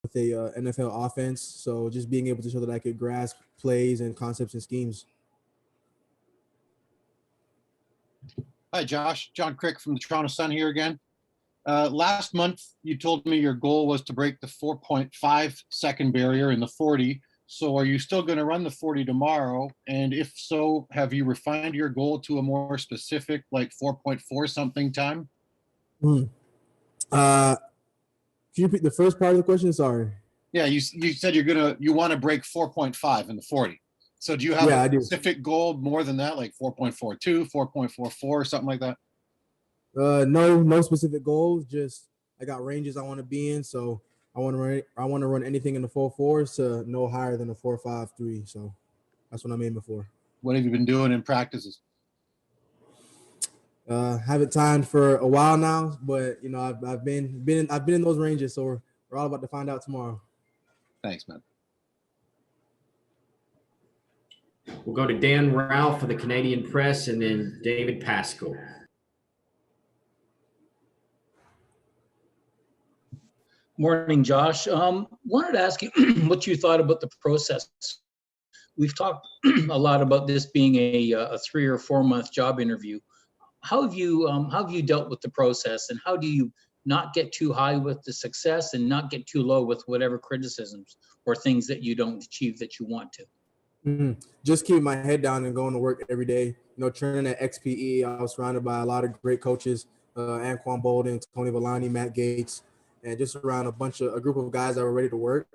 with a NFL offense. So just being able to show that I could grasp plays and concepts and schemes. Hi, Josh. John Crick from the Toronto Sun here again. Last month, you told me your goal was to break the 4.5 second barrier in the 40. So are you still going to run the 40 tomorrow? And if so, have you refined your goal to a more specific, like 4.4 something time? Hmm. Can you repeat the first part of the question? Sorry. Yeah, you said you want to break 4.5 in the 40. So do you have Yeah, I a do. specific goal more than that, like 4.42, 4.44, something like that? No specific goals. Just I got ranges I want to be in. So I want to run anything in the 4.4s to no higher than a 4.53. So that's what I'm aiming for. What have you been doing in practices? Haven't timed for a while now, but you know I've been in those ranges. So we're all about to find out tomorrow. Thanks, man. We'll go to Dan Ralph for the Canadian Press, and then David Pascal. Morning, Josh. Wanted to ask you what you thought about the process. We've talked a lot about this being a 3 or 4 month job interview. How have you dealt with the process, and how do you not get too high with the success and not get too low with whatever criticisms or things that you don't achieve that you want to? Just keep my head down and going to work every day. You know, training at XPE, I was surrounded by a lot of great coaches, Anquan Bolden, Tony Villani, Matt Gates, and just around a group of guys that were ready to work.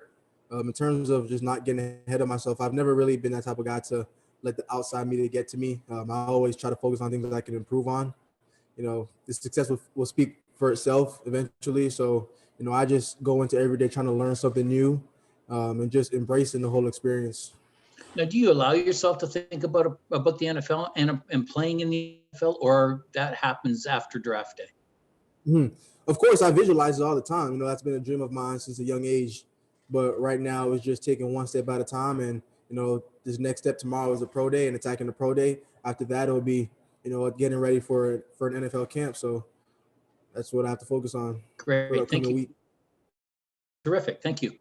In terms of just not getting ahead of myself, I've never really been that type of guy to let the outside media get to me. I always try to focus on things that I can improve on. You know, the success will speak for itself eventually. So, you know, I just go into every day trying to learn something new, and just embracing the whole experience. Now, do you allow yourself to think about the NFL and playing in the NFL, or that happens after draft day? Of course, I visualize it all the time. You know, that's been a dream of mine since a young age. But right now, it's just taking one step at a time. And, you know, this next step tomorrow is a pro day and attacking the pro day. After that, it'll be, you know, getting ready for an NFL camp. So that's what I have to focus on for the Great, thank upcoming you. week. Terrific, thank you.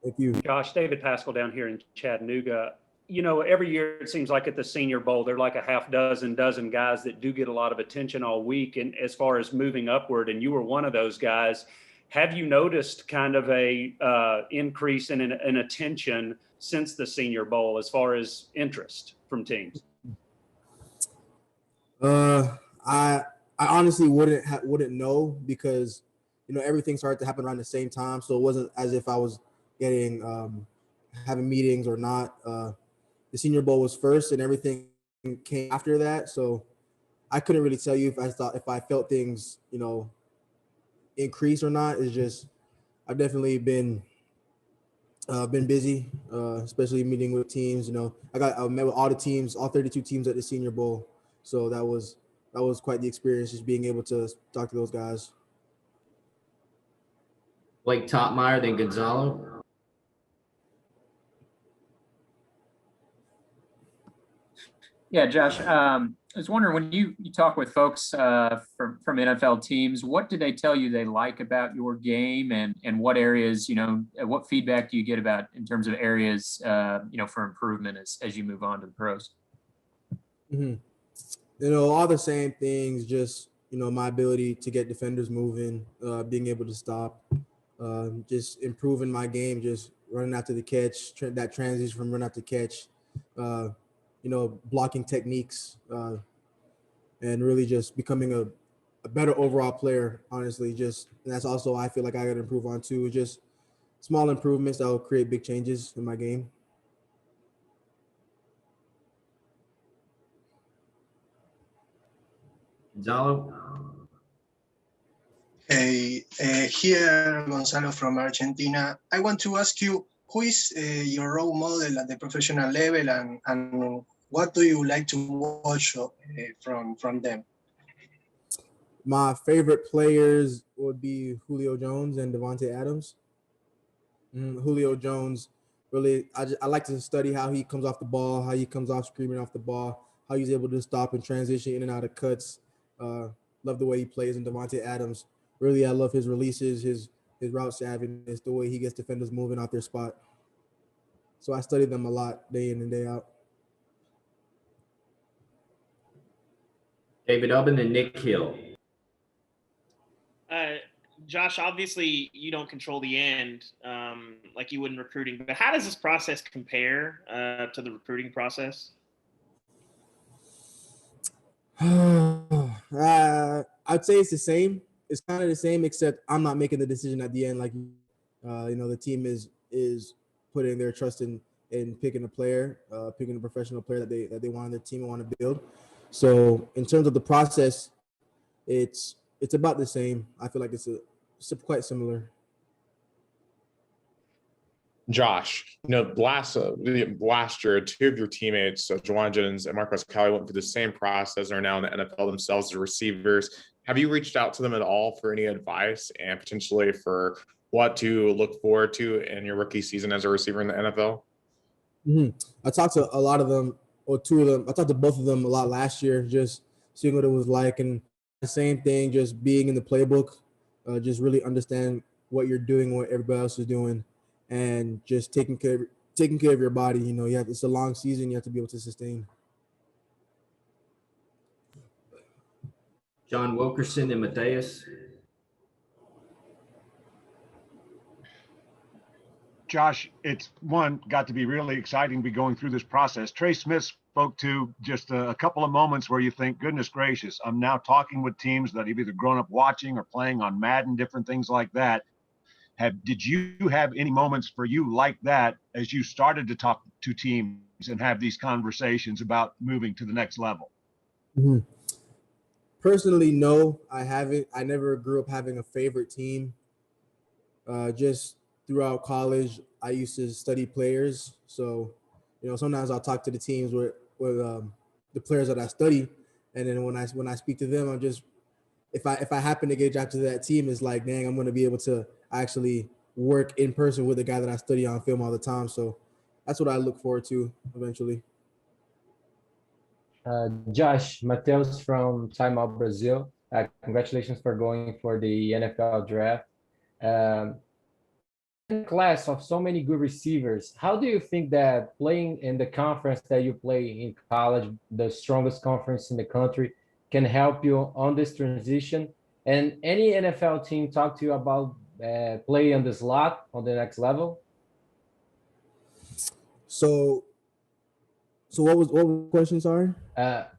Thank you. Josh, David Pascal down here in Chattanooga. You know, every year it seems like at the Senior Bowl, there are like a half dozen guys that do get a lot of attention all week. And as far as moving upward, and you were one of those guys, have you noticed kind of a increase in attention since the Senior Bowl as far as interest from teams? I honestly wouldn't know because, you know, everything started to happen around the same time. So it wasn't as if I was getting having meetings or not. The Senior Bowl was first, and everything came after that. So I couldn't really tell you if I felt things, you know, increase or not. It's just I've definitely been busy, especially meeting with teams. You know, I met with all the teams, all 32 teams at the Senior Bowl. So that was quite the experience, just being able to talk to those guys. Blake Topmeyer, then Gonzalo. Yeah, Josh, I was wondering when you talk with folks from NFL teams, what do they tell you they like about your game, and what areas, you know, what feedback do you get about in terms of areas, you know, for improvement as you move on to the pros? You know, all the same things, just, you know, my ability to get defenders moving, being able to stop, just improving my game, just running after the catch, that transition from run after catch, you know, blocking techniques, and really just becoming a better overall player, honestly. And that's also, I feel like I got to improve on too. Just small improvements that will create big changes in my game. Gonzalo. Hey, here Gonzalo from Argentina. I want to ask you, who is your role model at the professional level, and what do you like to watch from them? My favorite players would be Julio Jones and Devontae Adams. Julio Jones, really, I like to study how he comes off the ball, how he comes off screaming off the ball, how he's able to stop and transition in and out of cuts. Love the way he plays. And Devontae Adams, really, I love his releases, his his route savviness, the way he gets defenders moving out their spot. So I study them a lot day in and day out. David Ubben and Nick Hill. Josh, obviously you don't control the end like you would in recruiting, but how does this process compare to the recruiting process? I'd say it's the same. It's kind of the same, except I'm not making the decision at the end. Like, the team is putting their trust in picking a player, picking a professional player that they want on their team and want to build. So in terms of the process, it's about the same. I feel like it's quite similar. Josh, last year, two of your teammates, Juwan Jennings and Marquez Callaway, went through the same process and are now in the NFL themselves as receivers. Have you reached out to them at all for any advice and potentially for what to look forward to in your rookie season as a receiver in the NFL? Mm-hmm. I talked to a lot of them, or two of them. I talked to both of them a lot last year, just seeing what it was like. And the same thing, just being in the playbook, just really understand what you're doing, what everybody else is doing, and just taking care of your body. It's a long season. You have to be able to sustain. John Wilkerson and Matthias. Josh, it's got to be really exciting to be going through this process. Trey Smith spoke to just a couple of moments where you think, goodness gracious, I'm now talking with teams that have either grown up watching or playing on Madden, different things like that. Did you have any moments for you like that as you started to talk to teams and have these conversations about moving to the next level? Mm-hmm. Personally, no, I haven't. I never grew up having a favorite team. Just throughout college, I used to study players. So, sometimes I'll talk to the teams with the players that I study, and then when I speak to them, I'm just, if I happen to get drafted to that team, it's like, dang, I'm going to be able to actually work in person with the guy that I study on film all the time. So that's what I look forward to eventually. Josh, Mateus from Time Out Brazil. Congratulations for going for the NFL draft. Class of so many good receivers, how do you think that playing in the conference that you play in college, the strongest conference in the country, can help you on this transition? And any NFL team talk to you about play on the slot on the next level? So what was the question, sorry?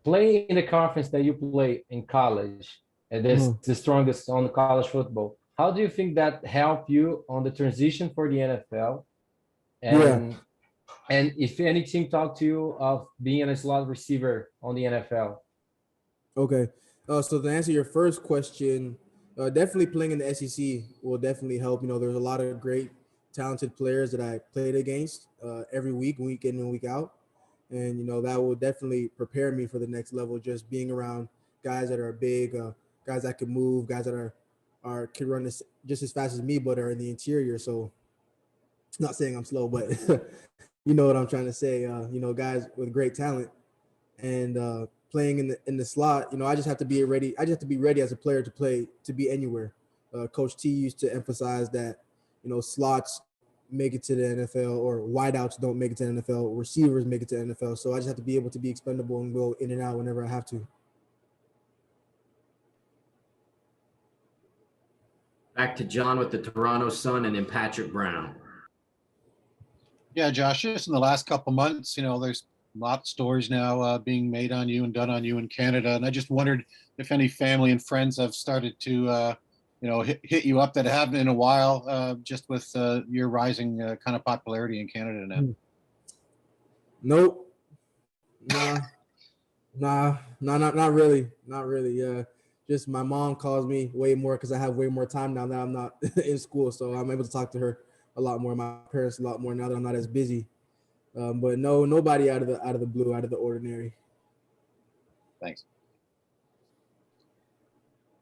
Playing in the conference that you play in college, and this the strongest on the college football. How do you think that helped you on the transition for the NFL? And if any team talk to you of being a slot receiver on the NFL? Okay. So to answer your first question, definitely playing in the SEC will definitely help. There's a lot of great, talented players that I played against every week in and week out. And, that will definitely prepare me for the next level, just being around guys that are big, guys that can move, guys that can run just as fast as me, but are in the interior. So not saying I'm slow, but you know what I'm trying to say. Guys with great talent and playing in the slot. I just have to be ready. I just have to be ready as a player to be anywhere. Coach T used to emphasize that slots make it to the NFL, or wideouts don't make it to the NFL. Receivers make it to the NFL. So I just have to be able to be expendable and go in and out whenever I have to. Back to John with the Toronto Sun and then Patrick Brown. Yeah, Josh, just in the last couple months, there's a lot of stories now being made on you and done on you in Canada. And I just wondered if any family and friends have started to, hit you up that haven't in a while, just with your rising kind of popularity in Canada now. Nope. Not really. Not really. Yeah. Just my mom calls me way more because I have way more time now that I'm not in school. So I'm able to talk to her a lot more, my parents a lot more now that I'm not as busy. But no, nobody out of the blue, out of the ordinary. Thanks.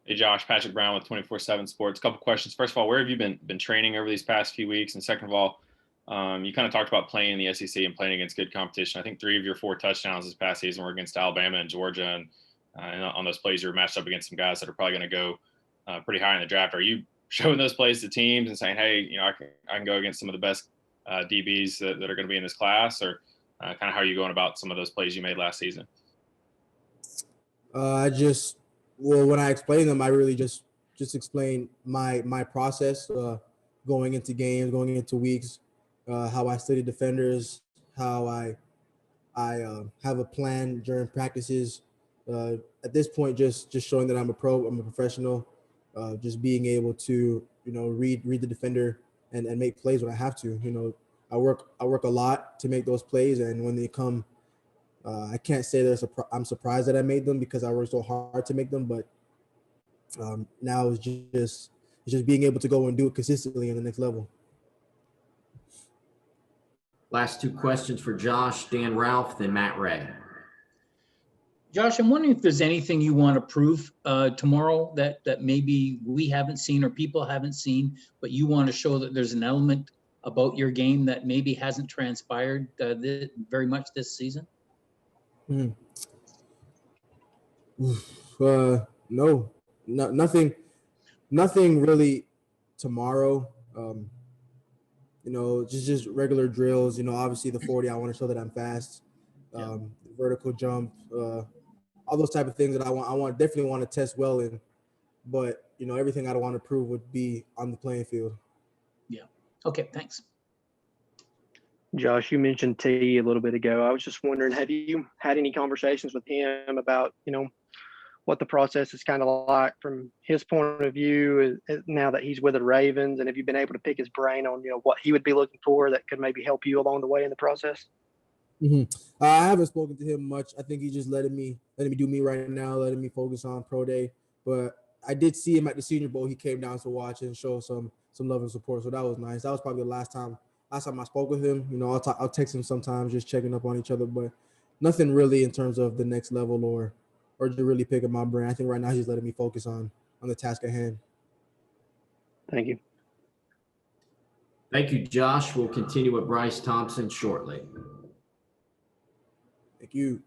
Hey, Josh, Patrick Brown with 24/7 Sports. A couple questions. First of all, where have you been training over these past few weeks? And second of all, you kind of talked about playing in the SEC and playing against good competition. I think 3 of your 4 touchdowns this past season were against Alabama and Georgia. And on those plays, you were matched up against some guys that are probably going to go pretty high in the draft. Are you showing those plays to teams and saying, hey, I can go against some of the best DBs that are going to be in this class, or kind of how are you going about some of those plays you made last season? When I explain them, I really just explain my process going into games, going into weeks, how I study defenders, how I have a plan during practices. At this point, just showing that I'm a pro, I'm a professional, just being able to read the defender and make plays when I have to. I work a lot to make those plays, and when they come, I can't say I'm surprised that I made them because I worked so hard to make them. But now it's just being able to go and do it consistently in the next level. Last two questions for Josh, Dan Ralph, then Matt Ray. Josh, I'm wondering if there's anything you want to prove tomorrow that maybe we haven't seen or people haven't seen, but you want to show that there's an element about your game that maybe hasn't transpired very much this season? No, nothing really tomorrow. Just regular drills. Obviously the 40, I want to show that I'm fast. Vertical jump, all those type of things that I definitely want to test well in. But everything I want to prove would be on the playing field. Yeah. Okay. Thanks. Josh, you mentioned T a little bit ago. I was just wondering, have you had any conversations with him about, what the process is kind of like from his point of view now that he's with the Ravens? And have you been able to pick his brain on, what he would be looking for that could maybe help you along the way in the process? Mm-hmm. I haven't spoken to him much. I think he's just letting me do me right now, letting me focus on pro day. But I did see him at the Senior Bowl. He came down to watch and show some love and support. So that was nice. That was probably the last time I spoke with him. I'll text him sometimes, just checking up on each other, but nothing really in terms of the next level or to really pick up my brain. I think right now he's letting me focus on the task at hand. Thank you. Thank you, Josh. We'll continue with Bryce Thompson shortly. Thank you.